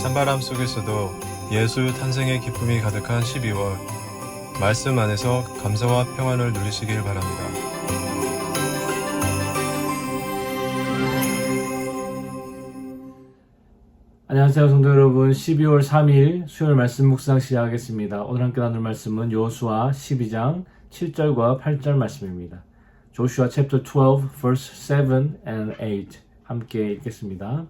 찬바람 속에서도 예수 탄생의 기쁨이 가득한 12월, 말씀 안에서 감사와 평안을 누리시길 바랍니다. 안녕하세요 성도 여러분, 12월 3일 수요일 말씀 묵상 시작하겠습니다. 오늘 함께 나눌 말씀은 여호수아 12장 7절과 8절 말씀입니다. Joshua chapter 12 verse 7 and 8 함께 읽겠습니다.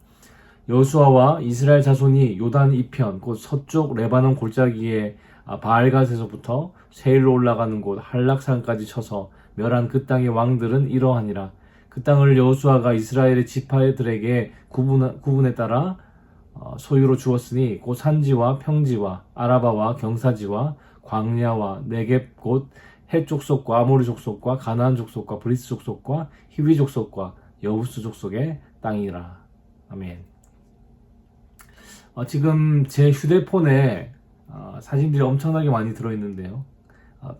여호수아와 이스라엘 자손이 요단 이편 곧 서쪽 레바논 골짜기에 바알갓에서부터 세일로 올라가는 곳 한락산까지 쳐서 멸한 그 땅의 왕들은 이러하니라. 그 땅을 여호수아가 이스라엘의 지파들에게 구분에 따라 소유로 주었으니 곧 산지와 평지와 아라바와 경사지와 광야와 네겝 곧 헷 족속과 아모리 족속과 가나안 족속과 브리스 족속과 히위 족속과 여부스 족속의 땅이라. 아멘. 지금 제 휴대폰에 사진들이 엄청나게 많이 들어있는데요.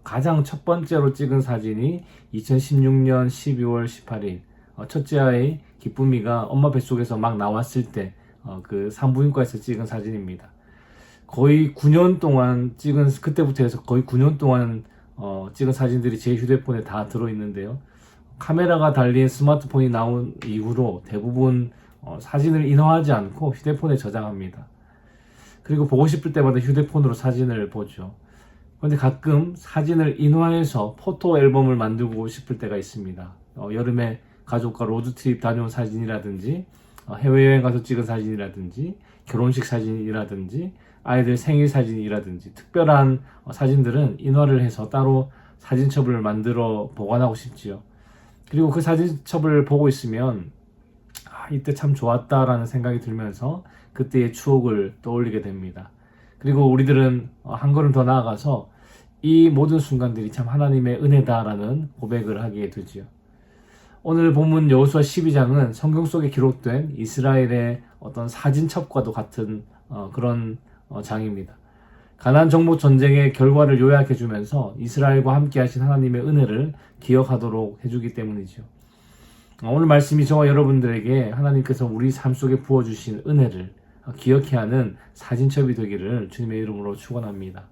가장 첫 번째로 찍은 사진이 2016년 12월 18일 첫째 아이 기쁨이가 엄마 뱃속에서 막 나왔을 때 그 산부인과에서 찍은 사진입니다. 거의 9년 동안 찍은, 그때부터 해서 거의 9년 동안 찍은 사진들이 제 휴대폰에 다 들어있는데요. 카메라가 달린 스마트폰이 나온 이후로 대부분 사진을 인화하지 않고 휴대폰에 저장합니다. 그리고 보고 싶을 때마다 휴대폰으로 사진을 보죠. 그런데 가끔 사진을 인화해서 포토 앨범을 만들고 싶을 때가 있습니다. 여름에 가족과 로드트립 다녀온 사진이라든지 해외여행 가서 찍은 사진이라든지 결혼식 사진이라든지 아이들 생일 사진이라든지 특별한 사진들은 인화를 해서 따로 사진첩을 만들어 보관하고 싶지요. 그리고 그 사진첩을 보고 있으면 이때 참 좋았다라는 생각이 들면서 그때의 추억을 떠올리게 됩니다. 그리고 우리들은 한 걸음 더 나아가서 이 모든 순간들이 참 하나님의 은혜다라는 고백을 하게 되지요. 오늘 본문 여호수아 12장은 성경 속에 기록된 이스라엘의 어떤 사진첩과도 같은 그런 장입니다. 가나안 정복 전쟁의 결과를 요약해 주면서 이스라엘과 함께 하신 하나님의 은혜를 기억하도록 해주기 때문이죠. 오늘 말씀이 저와 여러분들에게 하나님께서 우리 삶 속에 부어주신 은혜를 기억해야 하는 사진첩이 되기를 주님의 이름으로 축원합니다.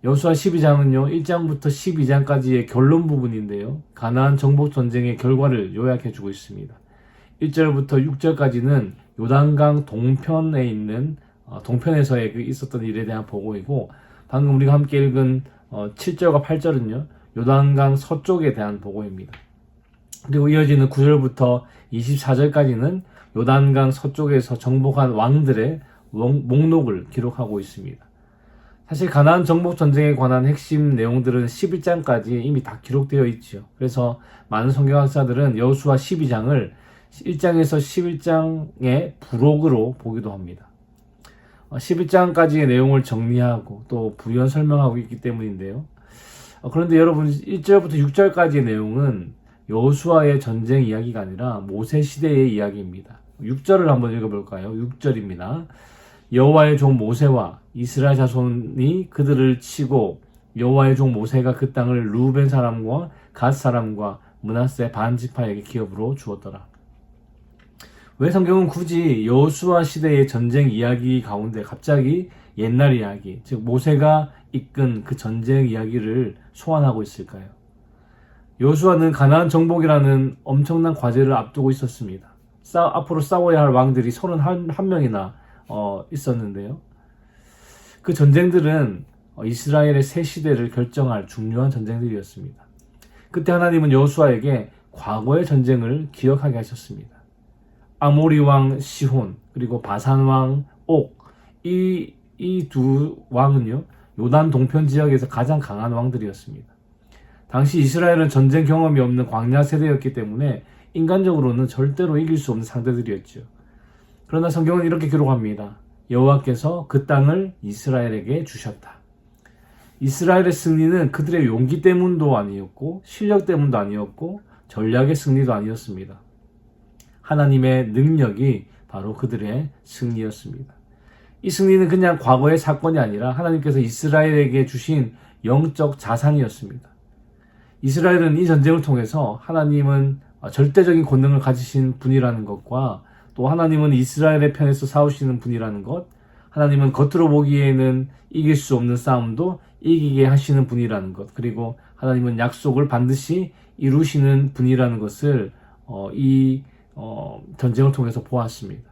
여호수아 12장은요 1장부터 12장까지의 결론 부분인데요, 가나안 정복 전쟁의 결과를 요약해 주고 있습니다. 1절부터 6절까지는 요단강 동편에 있는 동편에서의 있었던 일에 대한 보고이고, 방금 우리가 함께 읽은 7절과 8절은요 요단강 서쪽에 대한 보고입니다. 그리고 이어지는 9절부터 24절까지는 요단강 서쪽에서 정복한 왕들의 목록을 기록하고 있습니다. 사실 가나안 정복 전쟁에 관한 핵심 내용들은 11장까지 이미 다 기록되어 있죠. 그래서 많은 성경학자들은 여호수아 12장을 1장에서 11장의 부록으로 보기도 합니다. 11장까지의 내용을 정리하고 또 부연 설명하고 있기 때문인데요. 그런데 여러분 1절부터 6절까지의 내용은 여호수아의 전쟁 이야기가 아니라 모세 시대의 이야기입니다. 6절을 한번 읽어볼까요? 6절입니다. 여호와의 종 모세와 이스라엘 자손이 그들을 치고 여호와의 종 모세가 그 땅을 르우벤 사람과 갓 사람과 므낫세 반 지파에게 기업으로 주었더라. 왜 성경은 굳이 여호수아 시대의 전쟁 이야기 가운데 갑자기 옛날 이야기, 즉 모세가 이끈 그 전쟁 이야기를 소환하고 있을까요? 여호수아는 가나안 정복이라는 엄청난 과제를 앞두고 있었습니다. 앞으로 싸워야 할 왕들이 31명이나 있었는데요. 그 전쟁들은 이스라엘의 새 시대를 결정할 중요한 전쟁들이었습니다. 그때 하나님은 여호수아에게 과거의 전쟁을 기억하게 하셨습니다. 아모리 왕 시혼 그리고 바산 왕 옥, 이 두 왕은요 요단 동편 지역에서 가장 강한 왕들이었습니다. 당시 이스라엘은 전쟁 경험이 없는 광야 세대였기 때문에 인간적으로는 절대로 이길 수 없는 상대들이었죠. 그러나 성경은 이렇게 기록합니다. 여호와께서 그 땅을 이스라엘에게 주셨다. 이스라엘의 승리는 그들의 용기 때문도 아니었고 실력 때문도 아니었고 전략의 승리도 아니었습니다. 하나님의 능력이 바로 그들의 승리였습니다. 이 승리는 그냥 과거의 사건이 아니라 하나님께서 이스라엘에게 주신 영적 자산이었습니다. 이스라엘은 이 전쟁을 통해서 하나님은 절대적인 권능을 가지신 분이라는 것과 또 하나님은 이스라엘의 편에서 싸우시는 분이라는 것, 하나님은 겉으로 보기에는 이길 수 없는 싸움도 이기게 하시는 분이라는 것, 그리고 하나님은 약속을 반드시 이루시는 분이라는 것을 이 전쟁을 통해서 보았습니다.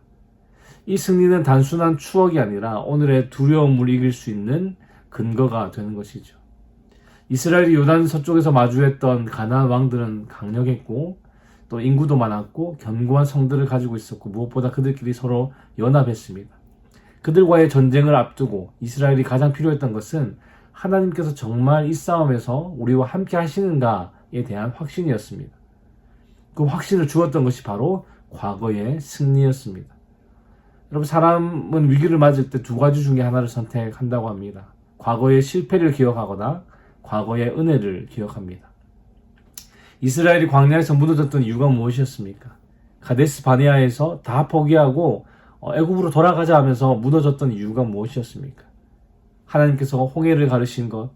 이 승리는 단순한 추억이 아니라 오늘의 두려움을 이길 수 있는 근거가 되는 것이죠. 이스라엘이 요단 서쪽에서 마주했던 가나안 왕들은 강력했고 또 인구도 많았고 견고한 성들을 가지고 있었고 무엇보다 그들끼리 서로 연합했습니다. 그들과의 전쟁을 앞두고 이스라엘이 가장 필요했던 것은 하나님께서 정말 이 싸움에서 우리와 함께 하시는가에 대한 확신이었습니다. 그 확신을 주었던 것이 바로 과거의 승리였습니다. 여러분, 사람은 위기를 맞을 때 두 가지 중에 하나를 선택한다고 합니다. 과거의 실패를 기억하거나 과거의 은혜를 기억합니다. 이스라엘이 광야에서 무너졌던 이유가 무엇이었습니까? 가데스 바네아에서 다 포기하고 애굽으로 돌아가자 하면서 무너졌던 이유가 무엇이었습니까? 하나님께서 홍해를 가르신 것,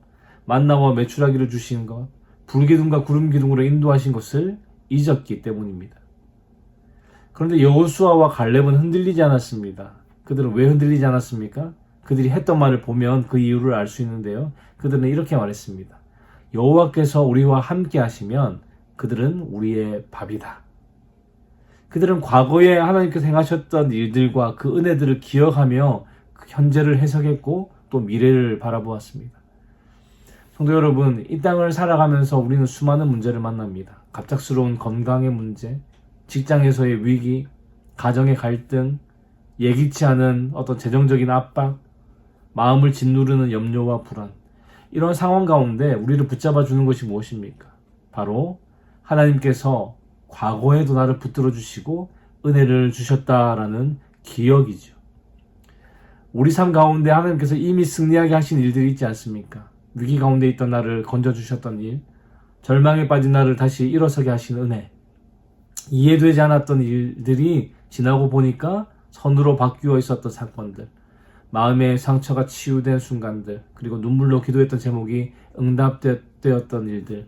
만나와 메추라기를 주신 것, 불기둥과 구름기둥으로 인도하신 것을 잊었기 때문입니다. 그런데 여호수아와 갈렙은 흔들리지 않았습니다. 그들은 왜 흔들리지 않았습니까? 그들이 했던 말을 보면 그 이유를 알 수 있는데요. 그들은 이렇게 말했습니다. 여호와께서 우리와 함께 하시면 그들은 우리의 밥이다. 그들은 과거에 하나님께서 행하셨던 일들과 그 은혜들을 기억하며 그 현재를 해석했고 또 미래를 바라보았습니다. 성도 여러분, 이 땅을 살아가면서 우리는 수많은 문제를 만납니다. 갑작스러운 건강의 문제, 직장에서의 위기, 가정의 갈등, 예기치 않은 어떤 재정적인 압박, 마음을 짓누르는 염려와 불안, 이런 상황 가운데 우리를 붙잡아 주는 것이 무엇입니까? 바로 하나님께서 과거에도 나를 붙들어 주시고 은혜를 주셨다라는 기억이죠. 우리 삶 가운데 하나님께서 이미 승리하게 하신 일들이 있지 않습니까? 위기 가운데 있던 나를 건져주셨던 일, 절망에 빠진 나를 다시 일어서게 하신 은혜, 이해되지 않았던 일들이 지나고 보니까 선으로 바뀌어 있었던 사건들, 마음의 상처가 치유된 순간들, 그리고 눈물로 기도했던 제목이 응답되었던 일들,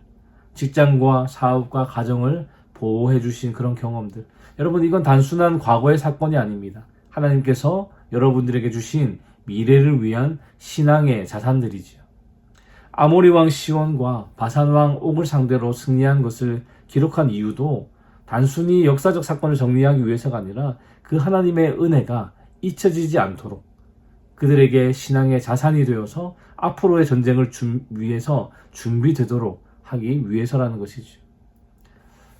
직장과 사업과 가정을 보호해 주신 그런 경험들. 여러분, 이건 단순한 과거의 사건이 아닙니다. 하나님께서 여러분들에게 주신 미래를 위한 신앙의 자산들이지요. 아모리 왕 시온과 바산 왕 옥을 상대로 승리한 것을 기록한 이유도 단순히 역사적 사건을 정리하기 위해서가 아니라 그 하나님의 은혜가 잊혀지지 않도록 그들에게 신앙의 자산이 되어서 앞으로의 전쟁을 위해서 준비되도록 하기 위해서라는 것이죠.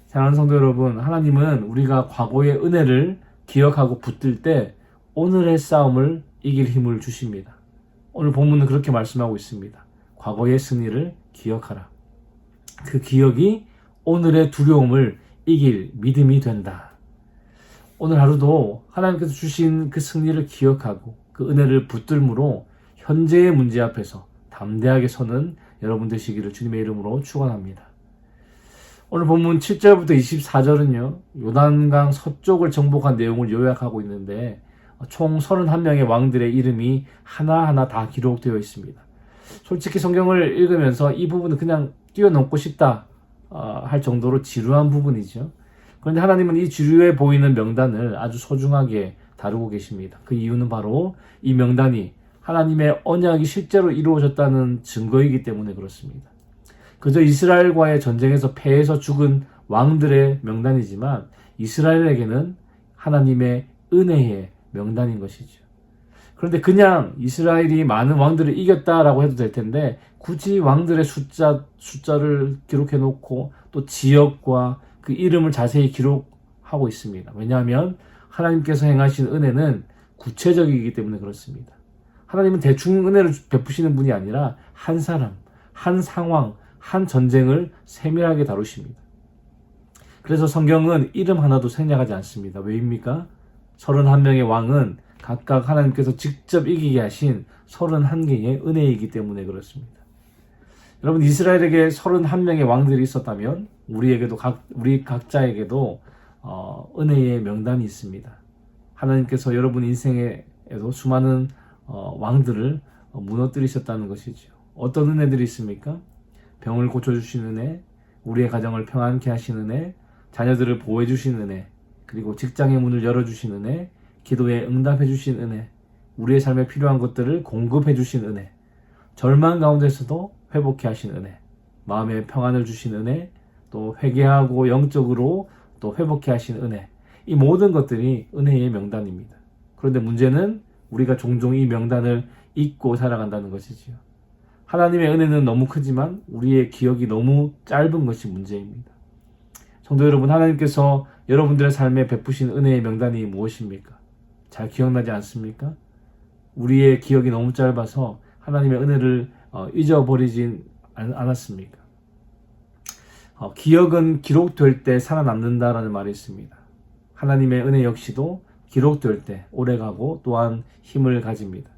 사랑하는 성도 여러분, 하나님은 우리가 과거의 은혜를 기억하고 붙들 때 오늘의 싸움을 이길 힘을 주십니다. 오늘 본문은 그렇게 말씀하고 있습니다. 과거의 승리를 기억하라. 그 기억이 오늘의 두려움을 이길 믿음이 된다. 오늘 하루도 하나님께서 주신 그 승리를 기억하고 그 은혜를 붙들므로 현재의 문제 앞에서 담대하게 서는 여러분 되시기를 주님의 이름으로 축원합니다. 오늘 본문 7절부터 24절은요. 요단강 서쪽을 정복한 내용을 요약하고 있는데 총 31명의 왕들의 이름이 하나하나 다 기록되어 있습니다. 솔직히 성경을 읽으면서 이 부분은 그냥 뛰어넘고 싶다 할 정도로 지루한 부분이죠. 그런데 하나님은 이 지루해 보이는 명단을 아주 소중하게 다루고 계십니다. 그 이유는 바로 이 명단이 하나님의 언약이 실제로 이루어졌다는 증거이기 때문에 그렇습니다. 그저 이스라엘과의 전쟁에서 패해서 죽은 왕들의 명단이지만 이스라엘에게는 하나님의 은혜의 명단인 것이죠. 그런데 그냥 이스라엘이 많은 왕들을 이겼다라고 해도 될 텐데 굳이 왕들의 숫자를 기록해 놓고 또 지역과 그 이름을 자세히 기록하고 있습니다. 왜냐하면 하나님께서 행하신 은혜는 구체적이기 때문에 그렇습니다. 하나님은 대충 은혜를 베푸시는 분이 아니라 한 사람, 한 상황, 한 전쟁을 세밀하게 다루십니다. 그래서 성경은 이름 하나도 생략하지 않습니다. 왜입니까? 31명의 왕은 각각 하나님께서 직접 이기게 하신 31개의 은혜이기 때문에 그렇습니다. 여러분, 이스라엘에게 31명의 왕들이 있었다면 우리에게도 우리 각자에게도 은혜의 명단이 있습니다. 하나님께서 여러분 인생에도 수많은 왕들을 무너뜨리셨다는 것이죠. 어떤 은혜들이 있습니까? 병을 고쳐주시는 은혜, 우리의 가정을 평안케 하시는 은혜, 자녀들을 보호해 주시는 은혜, 그리고 직장의 문을 열어주신 은혜, 기도에 응답해주신 은혜, 우리의 삶에 필요한 것들을 공급해주신 은혜, 절망 가운데서도 회복해 하신 은혜, 마음의 평안을 주신 은혜, 또 회개하고 영적으로 또 회복해 하신 은혜, 이 모든 것들이 은혜의 명단입니다. 그런데 문제는 우리가 종종 이 명단을 잊고 살아간다는 것이지요. 하나님의 은혜는 너무 크지만 우리의 기억이 너무 짧은 것이 문제입니다. 성도 여러분, 하나님께서 여러분들의 삶에 베푸신 은혜의 명단이 무엇입니까? 잘 기억나지 않습니까? 우리의 기억이 너무 짧아서 하나님의 은혜를 잊어버리진 않았습니까? 기억은 기록될 때 살아남는다라는 말이 있습니다. 하나님의 은혜 역시도 기록될 때 오래가고 또한 힘을 가집니다.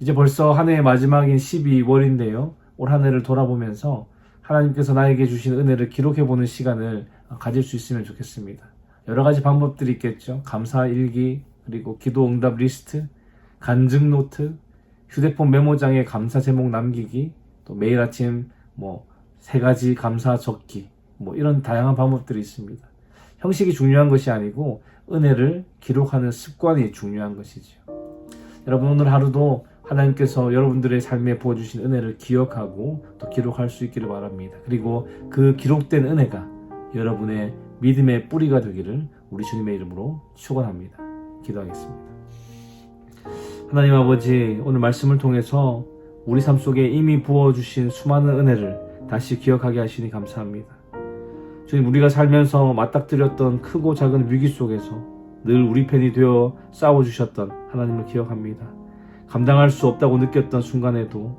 이제 벌써 한 해의 마지막인 12월인데요. 올 한 해를 돌아보면서 하나님께서 나에게 주신 은혜를 기록해보는 시간을 가질 수 있으면 좋겠습니다. 여러 가지 방법들이 있겠죠. 감사 일기, 그리고 기도 응답 리스트, 간증 노트, 휴대폰 메모장에 감사 제목 남기기, 또 매일 아침 3가지 감사 적기, 이런 다양한 방법들이 있습니다. 형식이 중요한 것이 아니고 은혜를 기록하는 습관이 중요한 것이죠. 여러분, 오늘 하루도 하나님께서 여러분들의 삶에 부어주신 은혜를 기억하고 또 기록할 수 있기를 바랍니다. 그리고 그 기록된 은혜가 여러분의 믿음의 뿌리가 되기를 우리 주님의 이름으로 축원합니다. 기도하겠습니다. 하나님 아버지, 오늘 말씀을 통해서 우리 삶 속에 이미 부어주신 수많은 은혜를 다시 기억하게 하시니 감사합니다. 주님, 우리가 살면서 맞닥뜨렸던 크고 작은 위기 속에서 늘 우리 편이 되어 싸워주셨던 하나님을 기억합니다. 감당할 수 없다고 느꼈던 순간에도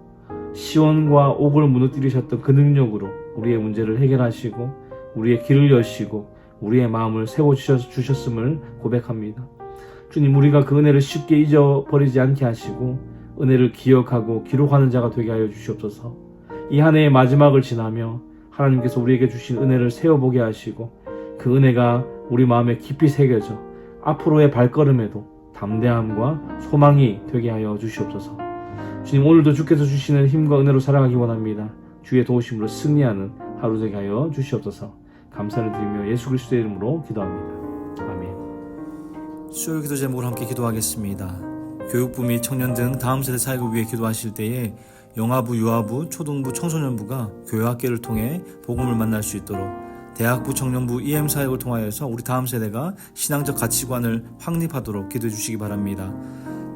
시온과 옥을 무너뜨리셨던 그 능력으로 우리의 문제를 해결하시고 우리의 길을 여시고 우리의 마음을 세워주셨음을 고백합니다. 주님, 우리가 그 은혜를 쉽게 잊어버리지 않게 하시고 은혜를 기억하고 기록하는 자가 되게 하여 주시옵소서. 이 한 해의 마지막을 지나며 하나님께서 우리에게 주신 은혜를 세워보게 하시고 그 은혜가 우리 마음에 깊이 새겨져 앞으로의 발걸음에도 담대함과 소망이 되게 하여 주시옵소서. 주님, 오늘도 주께서 주시는 힘과 은혜로 살아가기 원합니다. 주의 도우심으로 승리하는 하루 되게 하여 주시옵소서. 감사를 드리며 예수 그리스도의 이름으로 기도합니다. 아멘. 수요 기도 제목으로 함께 기도하겠습니다. 교육부 및 청년 등 다음 세대 사역을 위해 기도하실 때에 영아부, 유아부, 초등부, 청소년부가 교회학교를 통해 복음을 만날 수 있도록 대학부, 청년부, EM 사역을 통하여서 우리 다음 세대가 신앙적 가치관을 확립하도록 기도해 주시기 바랍니다.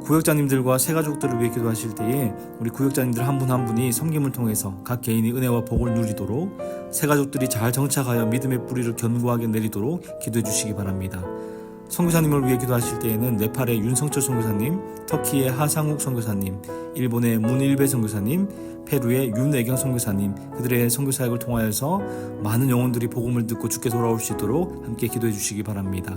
구역장님들과 새가족들을 위해 기도하실 때에 우리 구역장님들 한 분 한 분이 섬김을 통해서 각 개인이 은혜와 복을 누리도록 새가족들이 잘 정착하여 믿음의 뿌리를 견고하게 내리도록 기도해 주시기 바랍니다. 선교사님을 위해 기도하실 때에는 네팔의 윤성철 선교사님, 터키의 하상욱 선교사님, 일본의 문일배 선교사님, 페루의 윤애경 선교사님, 그들의 선교사역을 통하여서 많은 영혼들이 복음을 듣고 주께 돌아올 수 있도록 함께 기도해 주시기 바랍니다.